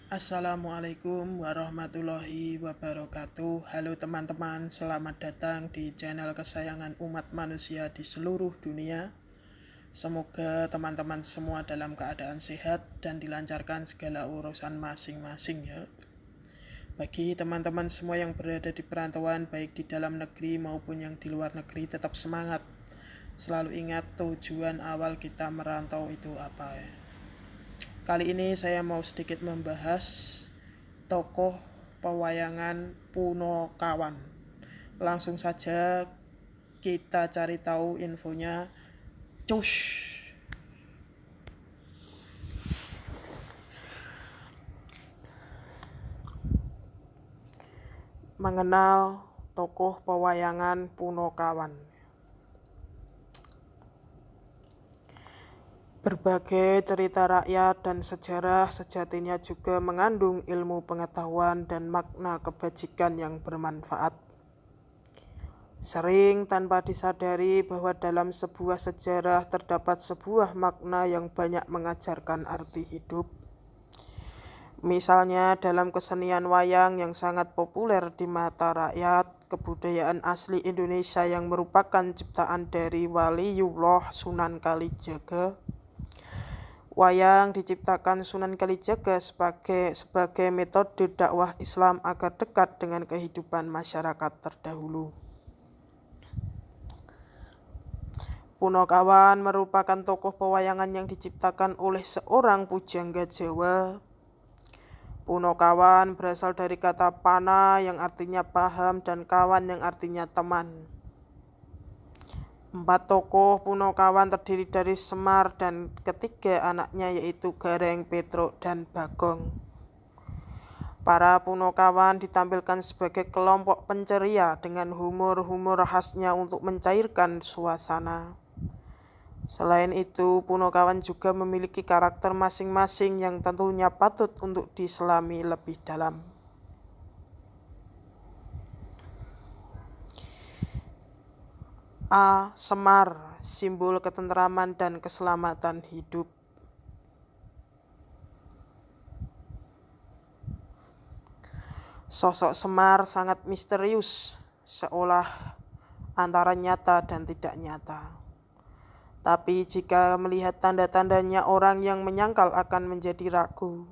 Assalamualaikum warahmatullahi wabarakatuh. Halo teman-teman, selamat datang di channel kesayangan umat manusia di seluruh dunia. Semoga teman-teman semua dalam keadaan sehat dan dilancarkan segala urusan masing-masing ya. Bagi teman-teman semua yang berada di perantauan baik di dalam negeri maupun yang di luar negeri, tetap semangat. Selalu ingat tujuan awal kita merantau itu apa ya. Kali ini saya mau sedikit membahas tokoh pewayangan Punokawan. Langsung saja kita cari tahu infonya. Cus. Mengenal tokoh pewayangan Punokawan. Berbagai cerita rakyat dan sejarah sejatinya juga mengandung ilmu pengetahuan dan makna kebajikan yang bermanfaat. Sering tanpa disadari bahwa dalam sebuah sejarah terdapat sebuah makna yang banyak mengajarkan arti hidup. Misalnya dalam kesenian wayang yang sangat populer di mata rakyat, kebudayaan asli Indonesia yang merupakan ciptaan dari Waliullah Sunan Kalijaga. Wayang diciptakan Sunan Kalijaga sebagai metode dakwah Islam agar dekat dengan kehidupan masyarakat terdahulu. Punokawan merupakan tokoh pewayangan yang diciptakan oleh seorang pujangga Jawa. Punokawan berasal dari kata pana yang artinya paham dan kawan yang artinya teman. 4 tokoh Punokawan terdiri dari Semar dan ketiga anaknya yaitu Gareng, Petruk, dan Bagong. Para Punokawan ditampilkan sebagai kelompok penceria dengan humor-humor khasnya untuk mencairkan suasana. Selain itu, Punokawan juga memiliki karakter masing-masing yang tentunya patut untuk diselami lebih dalam. A. Semar, simbol ketentraman dan keselamatan hidup. Sosok Semar sangat misterius, seolah antara nyata dan tidak nyata. Tapi jika melihat tanda-tandanya, orang yang menyangkal akan menjadi ragu.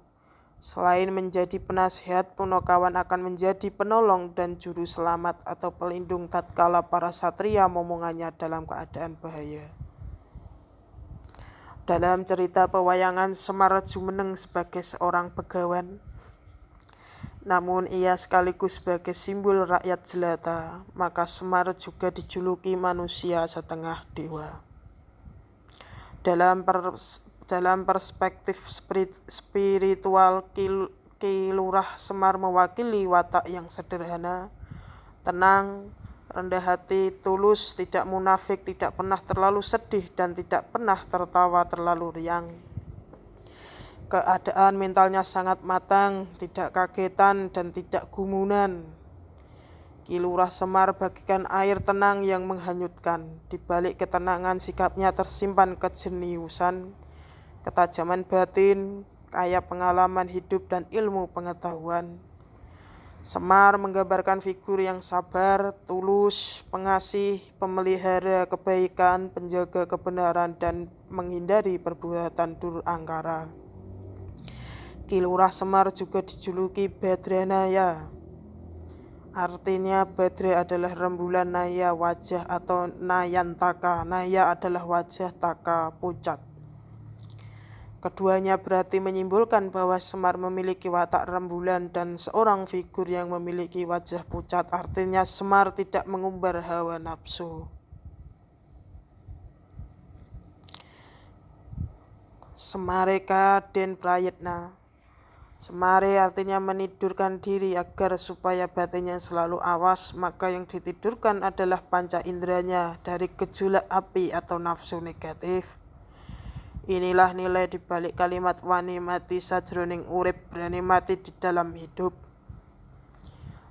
Selain menjadi penasihat, Punokawan akan menjadi penolong dan juru selamat atau pelindung tatkala para satria momongannya dalam keadaan bahaya. Dalam cerita pewayangan, Semar jumeneng sebagai seorang begawan. Namun ia sekaligus sebagai simbol rakyat jelata, maka Semar juga dijuluki manusia setengah dewa. Dalam perspektif spiritual, Ki Lurah Semar mewakili watak yang sederhana, tenang, rendah hati, tulus, tidak munafik, tidak pernah terlalu sedih, dan tidak pernah tertawa terlalu riang. Keadaan mentalnya sangat matang, tidak kagetan, dan tidak gumunan. Ki Lurah Semar bagikan air tenang yang menghanyutkan. Di balik ketenangan sikapnya tersimpan kejeniusan, ketajaman batin, kaya pengalaman hidup dan ilmu pengetahuan. Semar menggambarkan figur yang sabar, tulus, pengasih, pemelihara kebaikan, penjaga kebenaran, dan menghindari perbuatan durangkara. Ki Lurah Semar juga dijuluki Badranaya. Artinya Badra adalah rembulan, Naya wajah atau Nayantaka. Naya adalah wajah, Taka pucat. Keduanya berarti menyimbolkan bahwa Semar memiliki watak rembulan dan seorang figur yang memiliki wajah pucat. Artinya Semar tidak mengumbar hawa nafsu. Semareka den prayitna. Semare artinya menidurkan diri agar supaya batinnya selalu awas, maka yang ditidurkan adalah panca inderanya dari gejolak api atau nafsu negatif. Inilah nilai dibalik kalimat wani mati sajroning urip, berani mati di dalam hidup.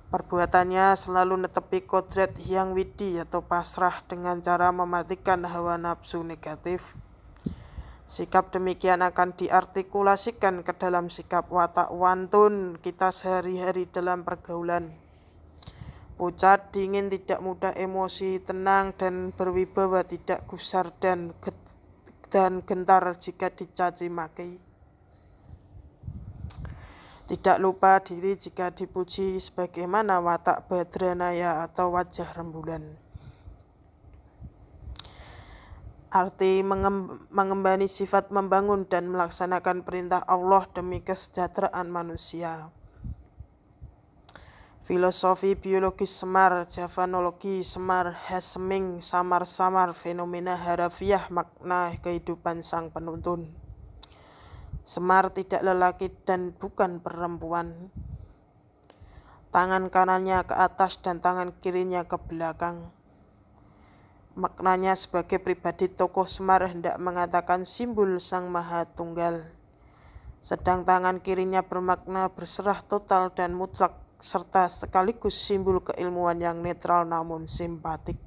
Perbuatannya selalu netepi kodrat hyang widi atau pasrah dengan cara mematikan hawa nafsu negatif. Sikap demikian akan diartikulasikan ke dalam sikap watak wantun kita sehari-hari dalam pergaulan. Pucat, dingin, tidak mudah emosi, tenang dan berwibawa, tidak gusar dan gentar jika dicaci maki. Tidak lupa diri jika dipuji, sebagaimana watak Badranaya atau wajah rembulan. Arti mengembani sifat membangun dan melaksanakan perintah Allah demi kesejahteraan manusia. Filosofi biologis semar, javanologi semar, Hesseming, samar-samar, fenomena harafiah, makna kehidupan sang penuntun. Semar tidak lelaki dan bukan perempuan. Tangan kanannya ke atas dan tangan kirinya ke belakang. Maknanya sebagai pribadi tokoh Semar hendak mengatakan simbol Sang Maha Tunggal. Sedang tangan kirinya bermakna berserah total dan mutlak, serta sekaligus simbol keilmuan yang netral namun simpatik.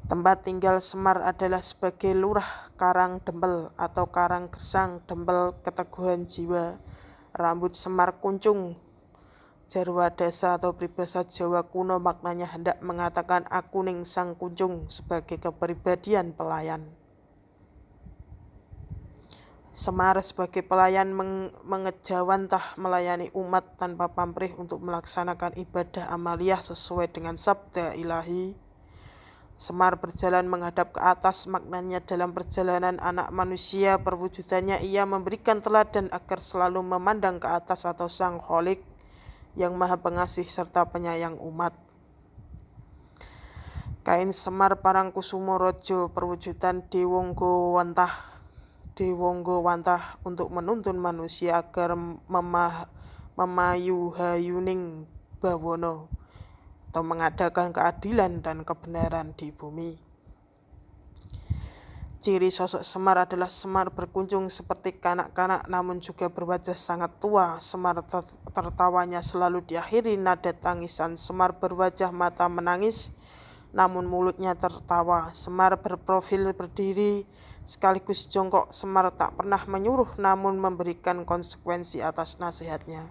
Tempat tinggal Semar adalah sebagai lurah Karang Dempel atau Karang Gersang Dempel, keteguhan jiwa. Rambut Semar kuncung. Jarwa dasa atau peribahasa Jawa kuno maknanya hendak mengatakan akuning sang kuncung sebagai kepribadian pelayan. Semar sebagai pelayan mengejawantah melayani umat tanpa pamrih untuk melaksanakan ibadah amaliyah sesuai dengan sabda ilahi. Semar berjalan menghadap ke atas, maknanya dalam perjalanan anak manusia perwujudannya ia memberikan teladan agar selalu memandang ke atas atau Sang Kholik yang maha pengasih serta penyayang umat. Kain Semar Parangkusumo Rojo perwujudan Dewangga Wantah untuk menuntun manusia agar memayuhayuning bawana atau mengadakan keadilan dan kebenaran di bumi. Ciri sosok Semar adalah Semar berkunjung seperti kanak-kanak namun juga berwajah sangat tua. Semar tertawanya selalu diakhiri nada tangisan. Semar berwajah mata menangis namun mulutnya tertawa. Semar berprofil berdiri sekaligus jongkok. Semar tak pernah menyuruh namun memberikan konsekuensi atas nasihatnya.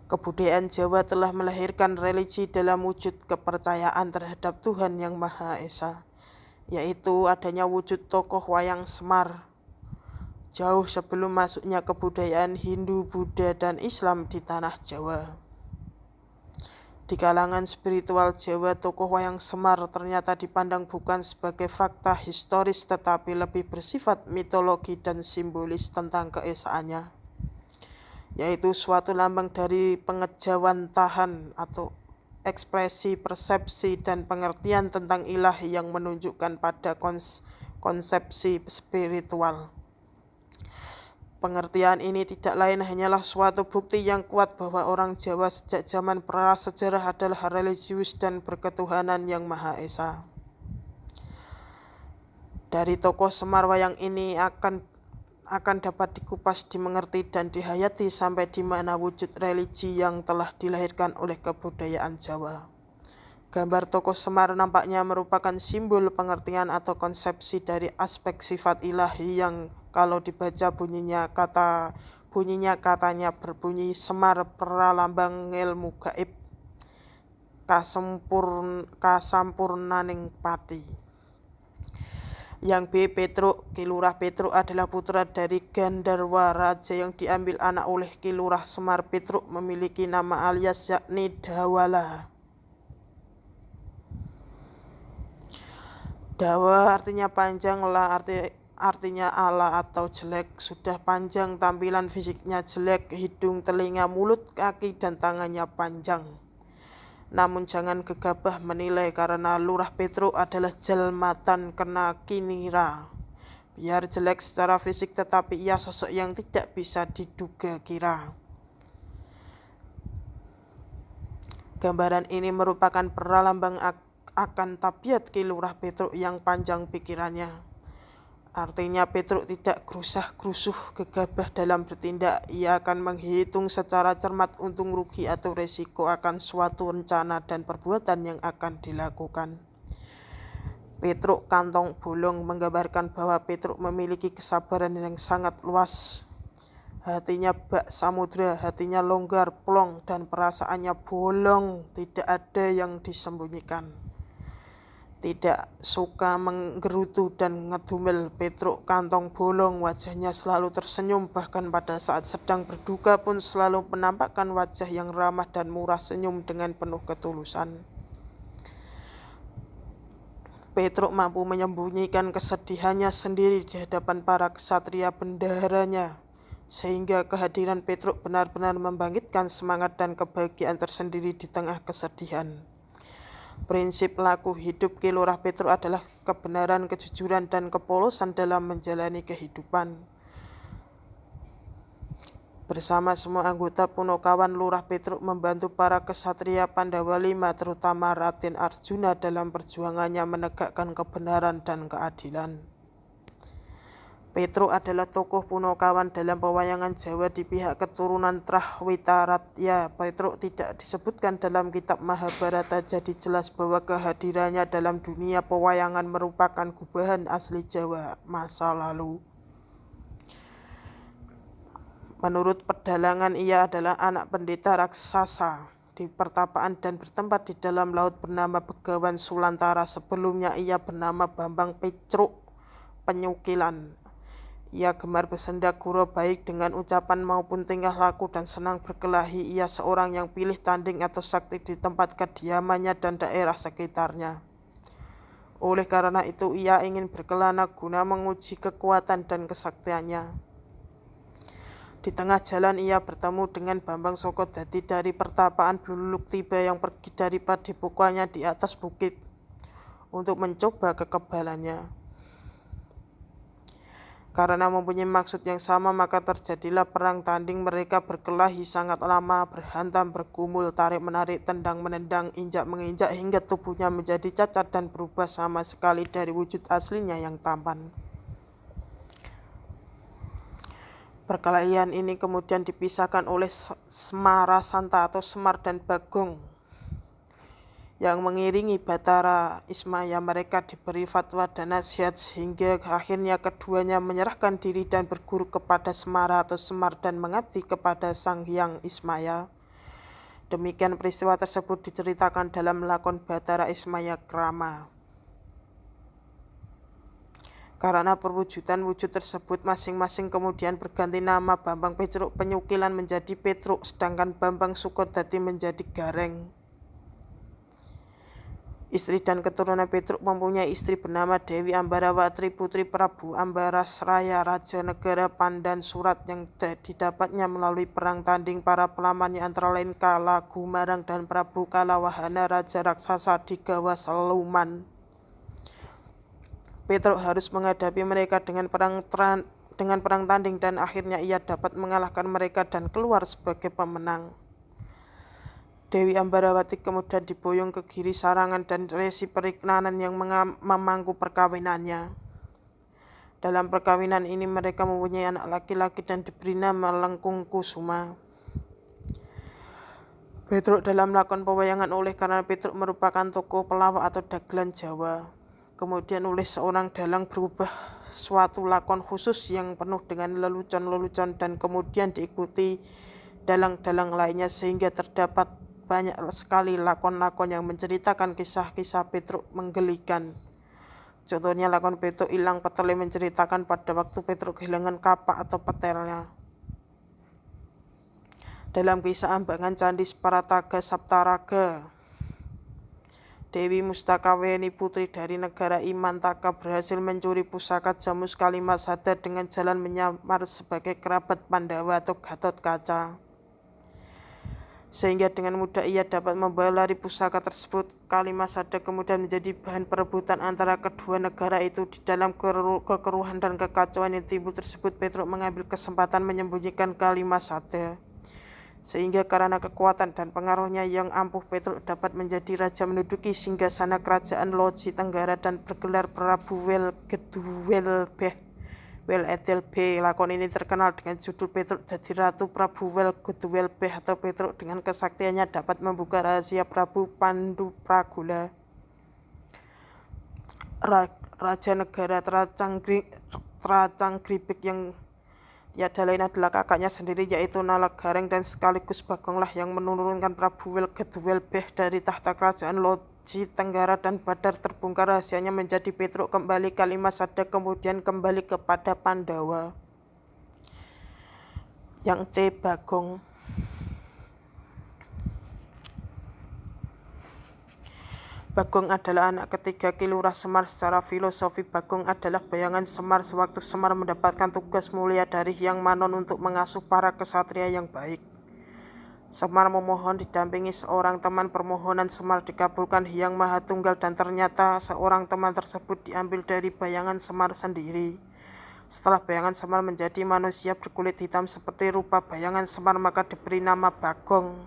Kebudayaan Jawa telah melahirkan religi dalam wujud kepercayaan terhadap Tuhan Yang Maha Esa, yaitu adanya wujud tokoh wayang Semar. Jauh sebelum masuknya kebudayaan Hindu, Buddha, dan Islam di tanah Jawa. Di kalangan spiritual Jawa, tokoh wayang Semar ternyata dipandang bukan sebagai fakta historis tetapi lebih bersifat mitologi dan simbolis tentang keesaannya, yaitu suatu lambang dari pengejawantahan atau ekspresi, persepsi, dan pengertian tentang ilahi yang menunjukkan pada konsepsi spiritual. Pengertian ini tidak lain hanyalah suatu bukti yang kuat bahwa orang Jawa sejak zaman prasejarah adalah religius dan berketuhanan Yang Maha Esa. Dari tokoh Semar wayang ini akan dapat dikupas, dimengerti, dan dihayati sampai di mana wujud religi yang telah dilahirkan oleh kebudayaan Jawa. Gambar tokoh Semar nampaknya merupakan simbol pengertian atau konsepsi dari aspek sifat ilahi yang kalau dibaca bunyinya katanya berbunyi Semar pralambang ilmu gaib kasampurnaning pati. Yang B. Petruk. Ki Lurah Petruk adalah putra dari Gandarwa Raja yang diambil anak oleh Ki Lurah Semar. Petruk memiliki nama alias yakni Dawala. Dawa artinya panjang, la artinya ala atau jelek. Sudah panjang, tampilan fisiknya jelek, hidung, telinga, mulut, kaki, dan tangannya panjang. Namun jangan gegabah menilai karena Lurah Petruk adalah jalmatan kena kinira. Biar jelek secara fisik tetapi ia sosok yang tidak bisa diduga kira. Gambaran ini merupakan pralambang akan tabiat Ki Lurah Petruk yang panjang pikirannya. Artinya Petruk tidak gerusah-gerusuh gegabah dalam bertindak. Ia akan menghitung secara cermat untung rugi atau resiko akan suatu rencana dan perbuatan yang akan dilakukan. Petruk kantong bolong menggambarkan bahwa Petruk memiliki kesabaran yang sangat luas. Hatinya bak samudra, hatinya longgar, plong, dan perasaannya bolong, tidak ada yang disembunyikan. Tidak suka menggerutu dan ngedumel, Petruk kantong bolong wajahnya selalu tersenyum, bahkan pada saat sedang berduka pun selalu menampakkan wajah yang ramah dan murah senyum dengan penuh ketulusan. Petruk mampu menyembunyikan kesedihannya sendiri di hadapan para ksatria bendaharanya, sehingga kehadiran Petruk benar-benar membangkitkan semangat dan kebahagiaan tersendiri di tengah kesedihan. Prinsip laku hidup Ki Lurah Petruk adalah kebenaran, kejujuran, dan kepolosan dalam menjalani kehidupan. Bersama semua anggota Punokawan, Lurah Petruk membantu para ksatria Pandawa V, terutama Raden Arjuna dalam perjuangannya menegakkan kebenaran dan keadilan. Petruk adalah tokoh Punokawan dalam pewayangan Jawa di pihak keturunan Trahwitaratya. Petruk tidak disebutkan dalam kitab Mahabharata, jadi jelas bahwa kehadirannya dalam dunia pewayangan merupakan gubahan asli Jawa masa lalu. Menurut pedalangan, ia adalah anak pendeta raksasa di pertapaan dan bertempat di dalam laut bernama Begawan Sulantara. Sebelumnya ia bernama Bambang Petruk Penyukilan. Ia gemar bersenda gurau baik dengan ucapan maupun tingkah laku dan senang berkelahi. Ia seorang yang pilih tanding atau sakti di tempat kediamannya dan daerah sekitarnya. Oleh karena itu ia ingin berkelana guna menguji kekuatan dan kesaktiannya. Di tengah jalan ia bertemu dengan Bambang Sokodadi dari pertapaan Bluluk Tiba yang pergi dari padepokannya di atas bukit untuk mencoba kekebalannya. Karena mempunyai maksud yang sama, maka terjadilah perang tanding. Mereka berkelahi sangat lama, berhantam, bergumul, tarik-menarik, tendang-menendang, injak-menginjak, hingga tubuhnya menjadi cacat dan berubah sama sekali dari wujud aslinya yang tampan. Perkelahian ini kemudian dipisahkan oleh Semarasanta atau Semar dan Bagong yang mengiringi Batara Ismaya. Mereka diberi fatwa dan nasihat sehingga akhirnya keduanya menyerahkan diri dan berguru kepada Semara atau Semar dan mengabdi kepada Sang Hyang Ismaya. Demikian peristiwa tersebut diceritakan dalam lakon Batara Ismaya Krama. Karena perwujudan wujud tersebut masing-masing kemudian berganti nama. Bambang Petruk Penyukilan menjadi Petruk, sedangkan Bambang Sukodadi menjadi Gareng. Istri dan keturunan Petruk mempunyai istri bernama Dewi Ambarawati, putri Prabu Ambarasraya, Raja Negara Pandan Surat, yang didapatnya melalui perang tanding para pelamannya antara lain Kala Gumarang dan Prabu Kalawahana, Raja Raksasa di Gawa Seluman. Petruk harus menghadapi mereka dengan perang tanding dan akhirnya ia dapat mengalahkan mereka dan keluar sebagai pemenang. Dewi Ambarawati kemudian diboyong ke Giri Sarangan dan Resi Periknanan yang memangku perkawinannya. Dalam perkawinan ini mereka mempunyai anak laki-laki dan diberi nama Lengkung Kusuma. Petruk dalam lakon pewayangan oleh karena Petruk merupakan tokoh pelawak atau dagelan Jawa. Kemudian oleh seorang dalang berubah suatu lakon khusus yang penuh dengan lelucon-lelucon dan kemudian diikuti dalang-dalang lainnya sehingga terdapat banyak sekali lakon-lakon yang menceritakan kisah-kisah Petruk menggelikan. Contohnya lakon Petruk Ilang Petele menceritakan pada waktu Petruk kehilangan kapak atau petelnya. Dalam kisah Ambangan Candi Parataga Saptaraga, Dewi Mustakaweni, putri dari negara Imantaka, berhasil mencuri pusaka Jamus Kalimasada dengan jalan menyamar sebagai kerabat Pandawa atau Gatot Kaca. Sehingga dengan mudah ia dapat membawa lari pusaka tersebut. Kalimasada kemudian menjadi bahan perebutan antara kedua negara itu. Di dalam kekeruhan dan kekacauan yang timbul tersebut, Petruk mengambil kesempatan menyembunyikan Kalimasada. Sehingga karena kekuatan dan pengaruhnya yang ampuh, Petruk dapat menjadi raja menduduki singgasana kerajaan Loji Tenggara dan bergelar Prabu Welgeduwelbeh Weledelbeh. Lakon ini terkenal dengan judul Petruk Dadi Ratu Prabu Welgeduwelbeh atau Petruk dengan kesaktiannya dapat membuka rahasia Prabu Pandupragula. Raja negara Tracanggribek yang tiada lain adalah kakaknya sendiri, yaitu Nalagareng, dan sekaligus Bagonglah yang menurunkan Prabu Gedwelbeh dari tahta kerajaan Loji Tenggara, dan Badar terbongkar rahasianya menjadi Petruk kembali Kalimasada, kemudian kembali kepada Pandawa. Yang C. Bagong. Bagong adalah anak ketiga Ki Lurah Semar. Secara filosofi, Bagong adalah bayangan Semar sewaktu Semar mendapatkan tugas mulia dari Hyang Manon untuk mengasuh para kesatria yang baik. Semar memohon didampingi seorang teman. Permohonan Semar dikabulkan Hyang Mahatunggal, dan ternyata seorang teman tersebut diambil dari bayangan Semar sendiri. Setelah bayangan Semar menjadi manusia berkulit hitam seperti rupa bayangan Semar, maka diberi nama Bagong.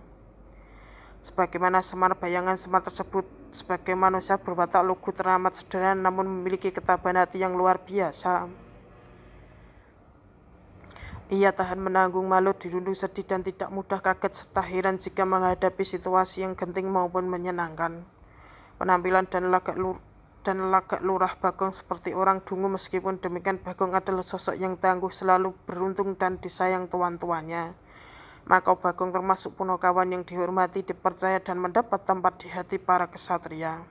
Sebagaimana Semar, bayangan Semar tersebut sebagai manusia berwatak lugu, teramat sederhana, namun memiliki ketabahan hati yang luar biasa. Ia tahan menanggung malu, dirundung sedih, dan tidak mudah kaget serta heran jika menghadapi situasi yang genting maupun menyenangkan. Penampilan dan lagak Lurah Bagong seperti orang dungu. Meskipun demikian, Bagong adalah sosok yang tangguh, selalu beruntung, dan disayang tuan-tuannya. Maka Bagong termasuk punakawan yang dihormati, dipercaya, dan mendapat tempat di hati para kesatria.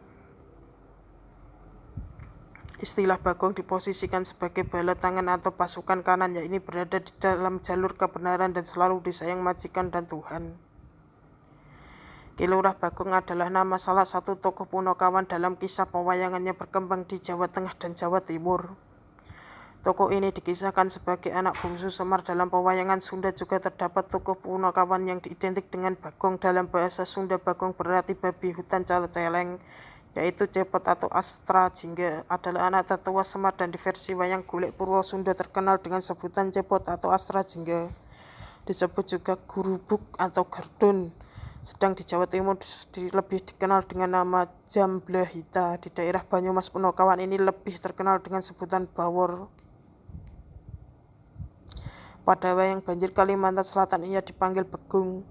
Istilah Bagong diposisikan sebagai bala tangan atau pasukan kanan, yang ini berada di dalam jalur kebenaran dan selalu disayang majikan dan Tuhan. Ki Lurah Bagong adalah nama salah satu tokoh punakawan dalam kisah pewayangannya berkembang di Jawa Tengah dan Jawa Timur. Tokoh ini dikisahkan sebagai anak bungsu Semar. Dalam pewayangan Sunda juga terdapat tokoh punakawan yang identik dengan Bagong. Dalam bahasa Sunda, Bagong berarti babi hutan celeng, yaitu Cepot atau Astra Jingga adalah anak tetua Semar, dan di versi wayang golek Purwo Sunda terkenal dengan sebutan Cepot atau Astra Jingga. Disebut juga Gurubuk atau Gardun. Sedang di Jawa Timur lebih dikenal dengan nama Jamblahita. Di daerah Banyumas, punakawan ini lebih terkenal dengan sebutan Bawor. Pada wayang banjir Kalimantan Selatan ia dipanggil Begung.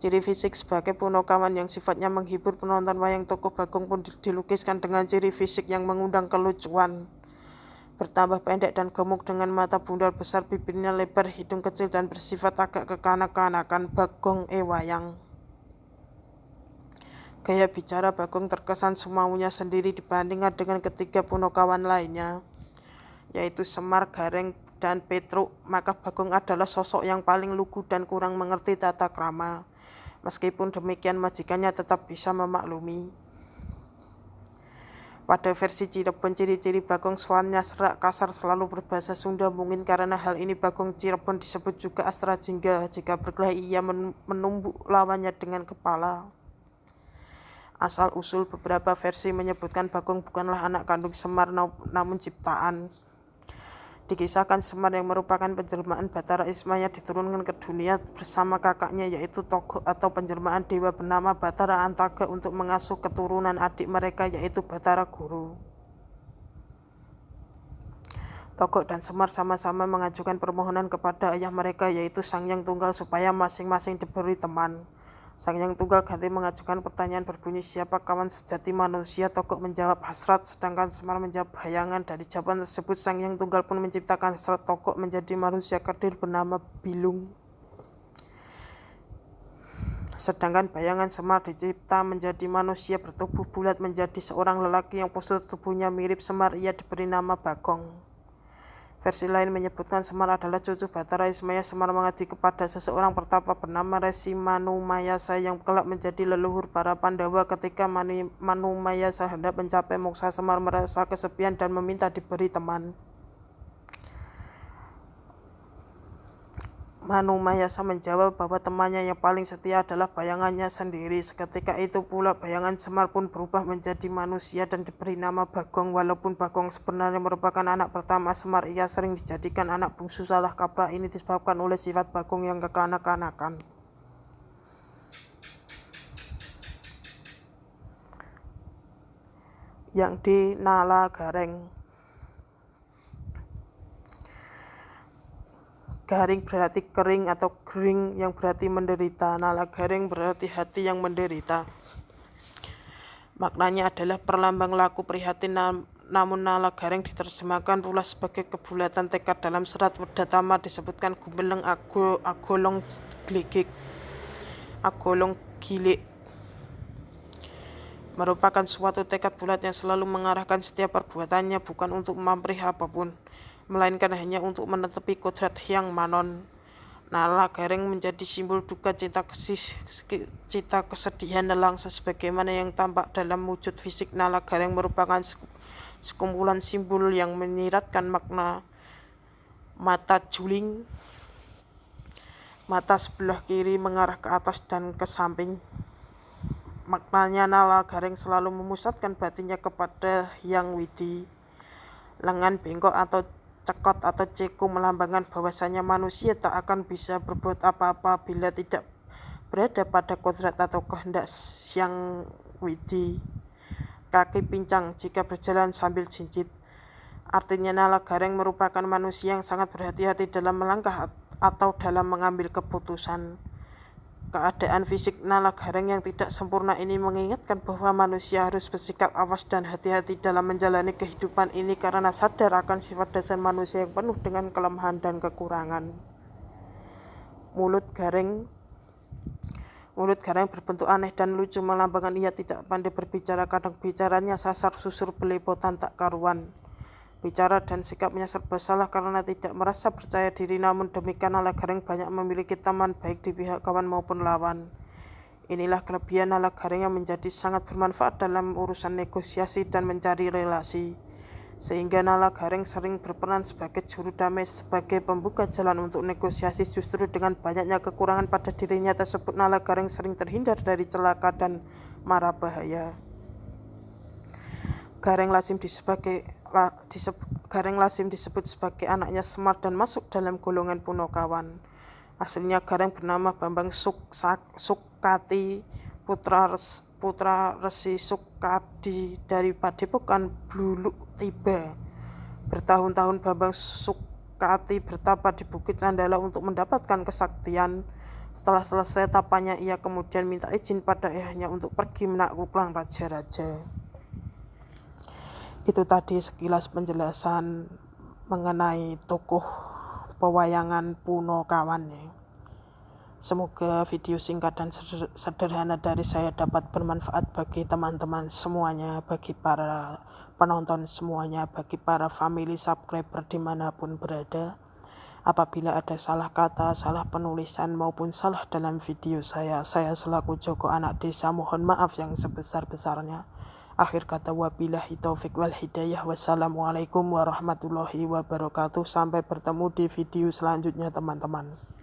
Ciri fisik sebagai punakawan yang sifatnya menghibur penonton, wayang tokoh Bagong pun dilukiskan dengan ciri fisik yang mengundang kelucuan. Bertambah pendek dan gemuk dengan mata bundar besar, bibirnya lebar, hidung kecil, dan bersifat agak kekanak-kanakan. Bagong wayang. Gaya bicara Bagong terkesan semaunya sendiri dibandingkan dengan ketiga punakawan lainnya, yaitu Semar, Gareng, dan Petruk. Maka Bagong adalah sosok yang paling lugu dan kurang mengerti tata krama. Meskipun demikian, majikannya tetap bisa memaklumi. Pada versi Cirebon, ciri-ciri Bagong suaranya serak, kasar, selalu berbahasa Sunda. Mungkin karena hal ini Bagong Cirebon disebut juga Astra Jingga. Jika berkelahi, ia menumbuk lawannya dengan kepala. Asal-usul beberapa versi menyebutkan Bagong bukanlah anak kandung Semar, namun ciptaan. Dikisahkan Semar yang merupakan penjelmaan Batara Ismaya diturunkan ke dunia bersama kakaknya, yaitu Togok, atau penjelmaan dewa bernama Batara Antaga, untuk mengasuh keturunan adik mereka, yaitu Batara Guru. Togok dan Semar sama-sama mengajukan permohonan kepada ayah mereka, yaitu Sang Hyang Tunggal, supaya masing-masing diberi teman. Sang Hyang Tunggal ganti mengajukan pertanyaan berbunyi, siapa kawan sejati manusia? Togok menjawab hasrat, sedangkan Semar menjawab bayangan. Dari jawaban tersebut, Sang Hyang Tunggal pun menciptakan hasrat Togok menjadi manusia kerdil bernama Bilung. Sedangkan bayangan Semar dicipta menjadi manusia bertubuh bulat, menjadi seorang lelaki yang postur tubuhnya mirip Semar. Ia diberi nama Bagong. Versi lain menyebutkan Semar adalah cucu Batara Ismaya. Semar mengabdi kepada seseorang pertapa bernama Resi Manumayasa yang kelak menjadi leluhur para Pandawa. Ketika Manumayasa hendak mencapai moksa, Semar merasa kesepian dan meminta diberi teman. Manumayasa menjawab bahwa temannya yang paling setia adalah bayangannya sendiri. Seketika itu pula bayangan Semar pun berubah menjadi manusia dan diberi nama Bagong. Walaupun Bagong sebenarnya merupakan anak pertama Semar, ia sering dijadikan anak bungsu. Salah kaprah ini disebabkan oleh sifat Bagong yang kekanak-kanakan. Yang D. Nalagareng. Garing berarti kering atau gering, yang berarti menderita. Nalagareng berarti hati yang menderita. Maknanya adalah perlambang laku prihatin, namun nala garing diterjemahkan pula sebagai kebulatan tekad. Dalam serat Wedatama disebutkan gumbeleng agolong gilik merupakan suatu tekad bulat yang selalu mengarahkan setiap perbuatannya, bukan untuk memamrih apapun, melainkan hanya untuk menetepi kodrat Hyang Manon. Nala garing menjadi simbol duka cita kesedihan nelangsa sebagaimana yang tampak dalam wujud fisik. Nala garing merupakan sekumpulan simbol yang menyiratkan makna mata juling, mata sebelah kiri mengarah ke atas dan ke samping. Maknanya nala garing selalu memusatkan batinnya kepada Hyang Widi. Lengan bengkok atau cekot atau ceko melambangkan bahwasanya manusia tak akan bisa berbuat apa-apa bila tidak berada pada kodrat atau kehendak Hyang Widi. Kaki pincang jika berjalan sambil jinjit. Artinya nala garing merupakan manusia yang sangat berhati-hati dalam melangkah atau dalam mengambil keputusan. Keadaan fisik nala garing yang tidak sempurna ini mengingatkan bahwa manusia harus bersikap awas dan hati-hati dalam menjalani kehidupan ini karena sadar akan sifat dasar manusia yang penuh dengan kelemahan dan kekurangan. Mulut garing berbentuk aneh dan lucu melambangkan ia tidak pandai berbicara. Kadang bicaranya sasar susur belepotan tak karuan. Bicara dan sikapnya serba salah karena tidak merasa percaya diri. Namun demikian nala garing banyak memiliki teman baik di pihak kawan maupun lawan. Inilah kelebihan nala garing yang menjadi sangat bermanfaat dalam urusan negosiasi dan mencari relasi, sehingga nala garing sering berperan sebagai juru damai, sebagai pembuka jalan untuk negosiasi. Justru dengan banyaknya kekurangan pada dirinya tersebut, nala garing sering terhindar dari celaka dan mara bahaya. Garing lazim disebut sebagai anaknya Semar dan masuk dalam golongan Punokawan. Aslinya Garing bernama Bambang Sukati, putra Resi Sukadi dari Padepokan Bluluk Tiba. Bertahun-tahun Bambang Sukati bertapa di Bukit Candala untuk mendapatkan kesaktian. Setelah selesai tapanya, ia kemudian minta izin pada ayahnya untuk pergi menaklukkan raja-raja. Itu tadi sekilas penjelasan mengenai tokoh pewayangan Punokawan ya. Semoga video singkat dan sederhana dari saya dapat bermanfaat bagi teman-teman semuanya, bagi para penonton semuanya, bagi para family subscriber dimanapun berada. Apabila ada salah kata, salah penulisan maupun salah dalam video saya selaku Joko anak desa mohon maaf yang sebesar-besarnya. Akhir kata wabillahi taufik wal hidayah. Wassalamualaikum warahmatullahi wabarakatuh. Sampai bertemu di video selanjutnya teman-teman.